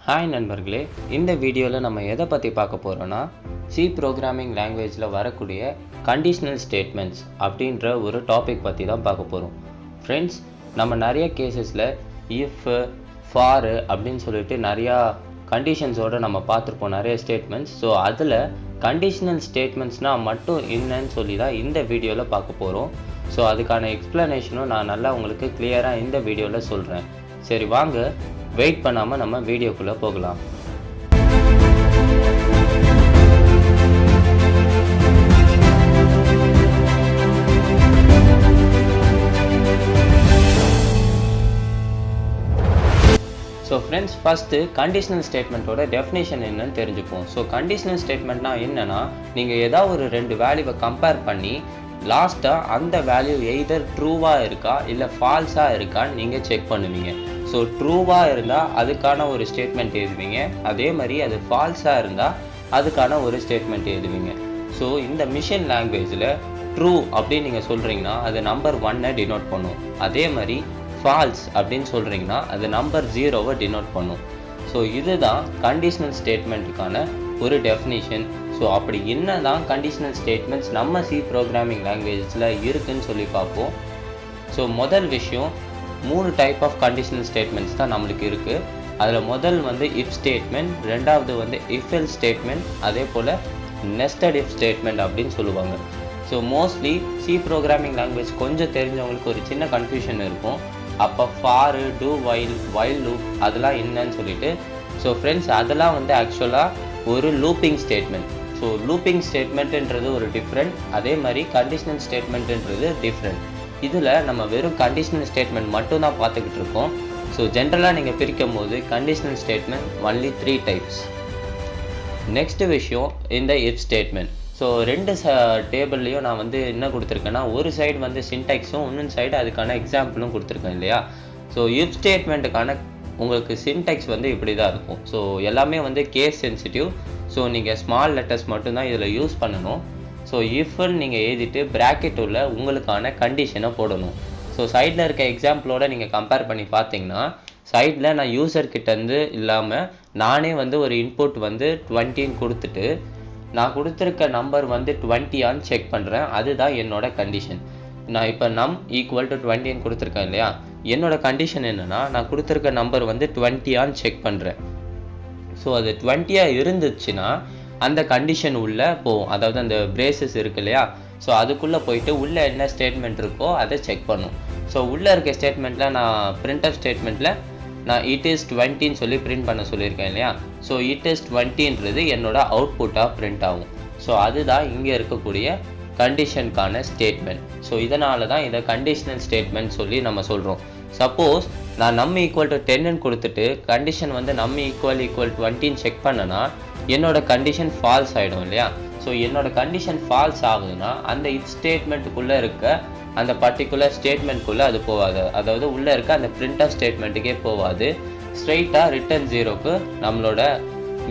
Hi நண்பர்களே, இந்த வீடியோவில் நம்ம எதை பற்றி பார்க்க போகிறோன்னா சி ப்ரோக்ராமிங் லாங்குவேஜில் வரக்கூடிய கண்டிஷனல் ஸ்டேட்மெண்ட்ஸ் அப்படின்ற ஒரு டாபிக் பற்றி தான் பார்க்க போகிறோம். ஃப்ரெண்ட்ஸ், நம்ம நிறைய கேசஸில் இஃப், ஃபார் அப்படின்னு சொல்லிட்டு நிறையா கண்டிஷன்ஸோடு நம்ம பார்த்துருப்போம் நிறைய ஸ்டேட்மெண்ட்ஸ். ஸோ அதில் கண்டிஷனல் ஸ்டேட்மெண்ட்ஸ்னால் மட்டும் என்னன்னு சொல்லி தான் இந்த வீடியோவில் பார்க்க போகிறோம். ஸோ அதுக்கான எக்ஸ்ப்ளனேஷனும் நான் நல்லா உங்களுக்கு கிளியராக இந்த வீடியோவில் சொல்கிறேன். சரி வாங்க, வெயிட் பண்ணாமல் நம்ம வீடியோக்குள்ளே போகலாம். ஸோ ஃப்ரெண்ட்ஸ், ஃபஸ்ட்டு கண்டிஷனல் ஸ்டேட்மெண்ட்டோட டெஃபினேஷன் என்னன்னு தெரிஞ்சுப்போம். ஸோ கண்டிஷனல் ஸ்டேட்மெண்ட்னா என்னென்னா, நீங்கள் ஏதாவது ஒரு ரெண்டு வேல்யூவை கம்பேர் பண்ணி லாஸ்ட்டாக அந்த வேல்யூ எய்தர் ட்ரூவாக இருக்கா இல்லை ஃபால்ஸாக இருக்கான்னு நீங்கள் செக் பண்ணுவீங்க. ஸோ ட்ரூவாக இருந்தால் அதுக்கான ஒரு ஸ்டேட்மெண்ட் எழுதுவீங்க, அதே மாதிரி அது ஃபால்ஸாக இருந்தால் அதுக்கான ஒரு ஸ்டேட்மெண்ட் எழுதுவீங்க. ஸோ இந்த மிஷின் லாங்குவேஜில் ட்ரூ அப்படின்னு நீங்கள் சொல்கிறீங்கன்னா அது நம்பர் 1 டினோட் பண்ணும். அதே மாதிரி ஃபால்ஸ் அப்படின்னு சொல்கிறீங்கன்னா அது நம்பர் 0 டினோட் பண்ணும். ஸோ இதுதான் கண்டிஷனல் ஸ்டேட்மெண்ட்டுக்கான ஒரு டெஃபினிஷன். ஸோ அப்படி என்ன தான் கண்டிஷனல் ஸ்டேட்மெண்ட்ஸ் நம்ம சி ப்ரோக்ராமிங் லாங்குவேஜஸில் இருக்குதுன்னு சொல்லி பார்ப்போம். ஸோ முதல் விஷயம், 3 டைப் ஆஃப் கண்டிஷனல் ஸ்டேட்மெண்ட்ஸ் தான் நம்மளுக்கு இருக்குது. அதில் முதல் இஃப் ஸ்டேட்மெண்ட், ரெண்டாவது இஃப் எல்ஸ் ஸ்டேட்மெண்ட், அதே போல் நெஸ்டட் இஃப் ஸ்டேட்மெண்ட் அப்படின்னு சொல்லுவாங்க. So mostly C programming language கொஞ்சம் தெரிஞ்சவங்களுக்கு ஒரு சின்ன கன்ஃபியூஷன் இருக்கும். அப்போ ஃபார், டூ வைல் லூப் அதெல்லாம் என்னன்னு சொல்லிட்டு. ஸோ ஃப்ரெண்ட்ஸ், அதெல்லாம் ஆக்சுவலாக ஒரு லூப்பிங் ஸ்டேட்மெண்ட். ஸோ லூப்பிங் ஸ்டேட்மெண்ட்டுன்றது ஒரு டிஃப்ரெண்ட், அதே மாதிரி கண்டிஷனல் ஸ்டேட்மெண்ட்டுன்றது டிஃப்ரெண்ட். இதில் நம்ம வெறும் கண்டிஷனல் ஸ்டேட்மெண்ட் மட்டும் தான் பார்த்துக்கிட்டு இருக்கோம். ஸோ ஜென்ரலாக நீங்கள் பிரிக்கும் போது conditional statement only 3 types. Next விஷயம் இந்த இஃப் ஸ்டேட்மெண்ட். ஸோ ரெண்டு டேபிள்லேயும் நான் என்ன கொடுத்துருக்கேன்னா, ஒரு சைடு சின்டாக்ஸும் இன்னொன்று சைடு அதுக்கான எக்ஸாம்பிளும் கொடுத்துருக்கேன் இல்லையா. ஸோ இஃப் ஸ்டேட்மெண்ட்டுக்கான உங்களுக்கு சின்டாக்ஸ் இப்படி தான் இருக்கும். ஸோ எல்லாமே கேஸ் சென்சிட்டிவ். ஸோ நீங்கள் ஸ்மால் லெட்டர்ஸ் மட்டும்தான் இதில் யூஸ் பண்ணணும். ஸோ இஃப்னு நீங்கள் எழுதிட்டு ப்ராக்கெட் உள்ள உங்களுக்கான கண்டிஷனை போடணும். ஸோ சைடில் இருக்க எக்ஸாம்பிளோட நீங்கள் கம்பேர் பண்ணி பார்த்தீங்கன்னா, சைடில் நான் யூசர்கிட்டேருந்து இல்லாமல் நானே ஒரு இன்புட் 20 கொடுத்துட்டு நான் கொடுத்துருக்க நம்பர் 20 செக் பண்ணுறேன். அதுதான் என்னோட கண்டிஷன். நான் இப்போ நம் ஈக்குவல் டு 20 கொடுத்துருக்கேன் இல்லையா. என்னோட கண்டிஷன் என்னென்னா, நான் கொடுத்துருக்க நம்பர் 20 செக் பண்ணுறேன். ஸோ அது 20 இருந்துச்சுன்னா அந்த கண்டிஷன் உள்ளே போகும். அதாவது அந்த பிரேசஸ் இருக்கு இல்லையா, ஸோ அதுக்குள்ளே போயிட்டு உள்ளே என்ன ஸ்டேட்மெண்ட் இருக்கோ அதை செக் பண்ணும். ஸோ உள்ளே இருக்க ஸ்டேட்மெண்ட்டில் நான் பிரிண்ட்அப் ஸ்டேட்மெண்ட்டில் நான் இட் இஸ் 20 சொல்லி பிரிண்ட் பண்ண சொல்லியிருக்கேன் இல்லையா. ஸோ இட் இஸ் 20ன்றது என்னோட அவுட்புட்டாக பிரிண்ட் ஆகும். ஸோ அதுதான் இங்கே இருக்கக்கூடிய கண்டிஷனுக்கான ஸ்டேட்மெண்ட். ஸோ இதனால தான் இதை கண்டிஷனல் ஸ்டேட்மெண்ட் சொல்லி நம்ம சொல்கிறோம். சப்போஸ் நான் நம் ஈக்குவல் டு 10 கொடுத்துட்டு கண்டிஷன் நம் ஈக்குவல் 20 செக் பண்ணனா என்னோட கண்டிஷன் ஃபால்ஸ் ஆகிடும் இல்லையா. ஸோ என்னோட கண்டிஷன் ஃபால்ஸ் ஆகுதுன்னா அந்த இஃப் ஸ்டேட்மெண்ட்டுக்குள்ளே இருக்க அந்த பர்டிகுலர் ஸ்டேட்மெண்ட்குள்ளே அது போகாது. அதாவது உள்ளே இருக்க அந்த பிரிண்டர் ஸ்டேட்மெண்ட்டுக்கே போகாது. ஸ்ட்ரெயிட்டாக ரிட்டர்ன் 0க்கு நம்மளோட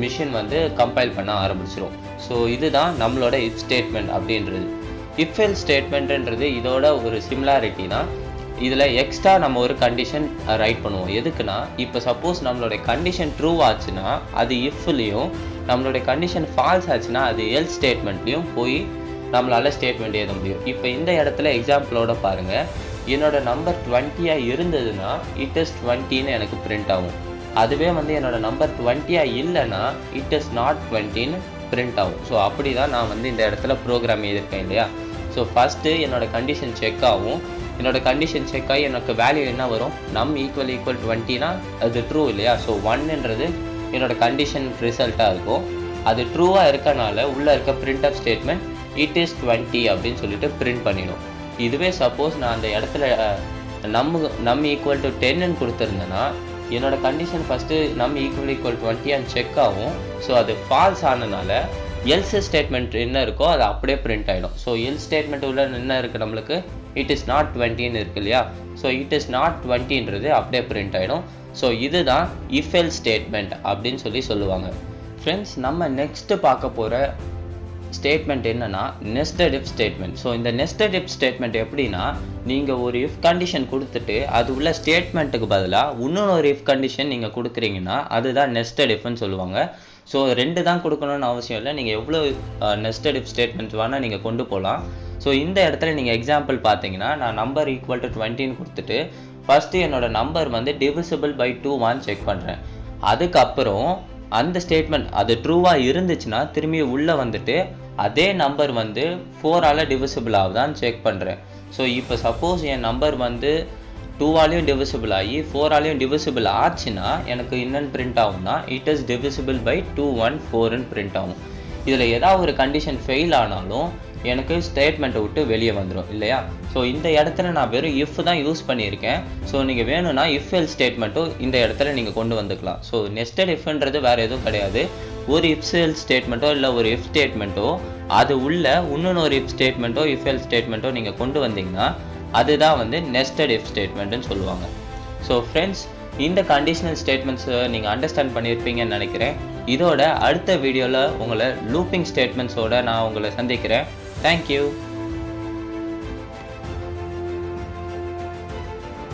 மிஷின் கம்பைல் பண்ண ஆரம்பிச்சிடும். ஸோ இதுதான் நம்மளோட இஃப் ஸ்டேட்மெண்ட் அப்படின்றது. இஃப் எல்ஸ் ஸ்டேட்மெண்ட்டுன்றது இதோட ஒரு சிமிலாரிட்டி தான். இதில் எக்ஸ்ட்ரா நம்ம ஒரு கண்டிஷன் ரைட் பண்ணுவோம். எதுக்குன்னா, இப்போ சப்போஸ் நம்மளோட கண்டிஷன் ட்ரூ ஆச்சுன்னா அது இஃப்லேயும், நம்மளோட கண்டிஷன் ஃபால்ஸ் ஆச்சுன்னா அது எல்ஸ் ஸ்டேட்மெண்ட்லேயும் போய் நம்மளால் ஸ்டேட்மெண்ட் எழுத முடியும். இப்போ இந்த இடத்துல எக்ஸாம்பிளோட பாருங்கள், என்னோட நம்பர் 20 இருந்ததுன்னா இட் இஸ் 20ன்னு எனக்கு பிரிண்ட் ஆகும். அதுவே என்னோட நம்பர் 20 இல்லைன்னா இட் இஸ் நாட் 20ன்னு பிரிண்ட் ஆகும். ஸோ அப்படி தான் நான் இந்த இடத்துல ப்ரோக்ராம் எழுதியிருக்கேன் இல்லையா. ஸோ ஃபஸ்ட்டு என்னோட கண்டிஷன் செக் ஆகும். என்னோட கண்டிஷன் செக் ஆகி எனக்கு வேல்யூ என்ன வரும், நம் ஈக்குவல் 20னா அது ட்ரூ இல்லையா. ஸோ 1ன்றது என்னோட கண்டிஷன் ரிசல்ட்டாக இருக்கும். அது ட்ரூவாக இருக்கனால உள்ளே இருக்க பிரிண்ட்அப் ஸ்டேட்மெண்ட் இட் இஸ் 20 அப்படின்னு சொல்லிட்டு பிரிண்ட் பண்ணிடும். இதுவே சப்போஸ் நான் அந்த இடத்துல நம் ஈக்குவல் டு 10 கொடுத்துருந்தேன்னா என்னோட கண்டிஷன் ஃபஸ்ட்டு நம் ஈக்குவல் 20 செக் ஆகும். ஸோ அது ஃபால்ஸ் ஆனதுனால எல்ஸ் ஸ்டேட்மெண்ட் என்ன இருக்கோ அது அப்படியே பிரிண்ட் ஆகிடும். ஸோ எல்ஸ் ஸ்டேட்மெண்ட் உள்ள என்ன இருக்குது, நம்மளுக்கு இட் இஸ் நாட் 20ன்னு இருக்கு இல்லையா. ஸோ இட் இஸ் நாட் 20ன்றது அப்படியே பிரிண்ட் ஆகிடும். ஸோ இதுதான் இஃப் எல்ஸ் ஸ்டேட்மெண்ட் அப்படின்னு சொல்லுவாங்க. ஃப்ரெண்ட்ஸ், நம்ம நெக்ஸ்ட்டு பார்க்க போகிற ஸ்டேட்மெண்ட் என்னன்னா நெஸ்டட் இஃப் ஸ்டேட்மெண்ட். ஸோ இந்த நெஸ்டட் இஃப் ஸ்டேட்மெண்ட் எப்படின்னா, நீங்கள் ஒரு இஃப் கண்டிஷன் கொடுத்துட்டு அது உள்ள ஸ்டேட்மெண்ட்டுக்கு பதிலாக இன்னொன்று ஒரு இஃப் கண்டிஷன் நீங்கள் கொடுக்குறீங்கன்னா அதுதான் நெஸ்டட் இஃப்னு சொல்லுவாங்க. ஸோ 2 தான் கொடுக்கணும்னு அவசியம் இல்லை, நீங்கள் எவ்வளோ நெஸ்டட் இஃப் ஸ்டேட்மெண்ட் வேணால் நீங்கள் கொண்டு போகலாம். ஸோ இந்த இடத்துல நீங்கள் எக்ஸாம்பிள் பார்த்தீங்கன்னா, நான் நம்பர் ஈக்குவல் டு 20ன்னு கொடுத்துட்டு ஃபஸ்ட்டு என்னோட நம்பர் வந்து டிவிசிபிள் பை 2 செக் பண்ணுறேன். அதுக்கப்புறம் அந்த ஸ்டேட்மெண்ட் அது ட்ரூவாக இருந்துச்சுன்னா திரும்பி உள்ளே வந்துட்டு அதே நம்பர் வந்து 4ஆல் டிவிசிபிள் ஆகுதான்னு செக் பண்ணுறேன். ஸோ இப்போ சப்போஸ் என் நம்பர் வந்து 2ஆலையும் டிவிசிபிள் ஆகி 4ஆலையும் டிவிசிபிள் ஆச்சுன்னா எனக்கு என்னன்னு பிரிண்ட் ஆகும்னா இட் இஸ் டிவிசிபிள் பை 214ன்னு பிரிண்ட் ஆகும். இதில் ஏதாவது ஒரு கண்டிஷன் ஃபெயில் ஆனாலும் எனக்கு ஸ்டேட்மெண்ட்டை விட்டு வெளியே வந்துடும் இல்லையா. ஸோ இந்த இடத்துல நான் வெறும் இஃப் தான் யூஸ் பண்ணியிருக்கேன். ஸோ நீங்கள் வேணும்னா இஃப் எல் ஸ்டேட்மெண்ட்டும் இந்த இடத்துல நீங்கள் கொண்டு வந்துக்கலாம். ஸோ நெஸ்டட் இஃப்ன்றது வேறு எதுவும் கிடையாது. ஒரு இஃப் எல் ஸ்டேட்மெண்ட்டோ இல்லை ஒரு இஃப் ஸ்டேட்மெண்ட்டோ அது உள்ள இன்னொன்று ஒரு இஃப் ஸ்டேட்மெண்ட்டோ இஃப் எல் ஸ்டேட்மெண்ட்டோ நீங்கள் கொண்டு வந்தீங்கன்னா அதுதான் வந்து நெஸ்டட் இஃப் ஸ்டேட்மெண்ட்டுன்னு சொல்லுவாங்க. ஸோ ஃப்ரெண்ட்ஸ், இந்த கண்டிஷனல் ஸ்டேட்மெண்ட்ஸை நீங்கள் அண்டர்ஸ்டாண்ட் பண்ணியிருப்பீங்கன்னு நினைக்கிறேன். இதோட அடுத்த வீடியோவில் உங்களை லூப்பிங் ஸ்டேட்மெண்ட்ஸோட நான் உங்களை சந்திக்கிறேன். தேங்க்யூ.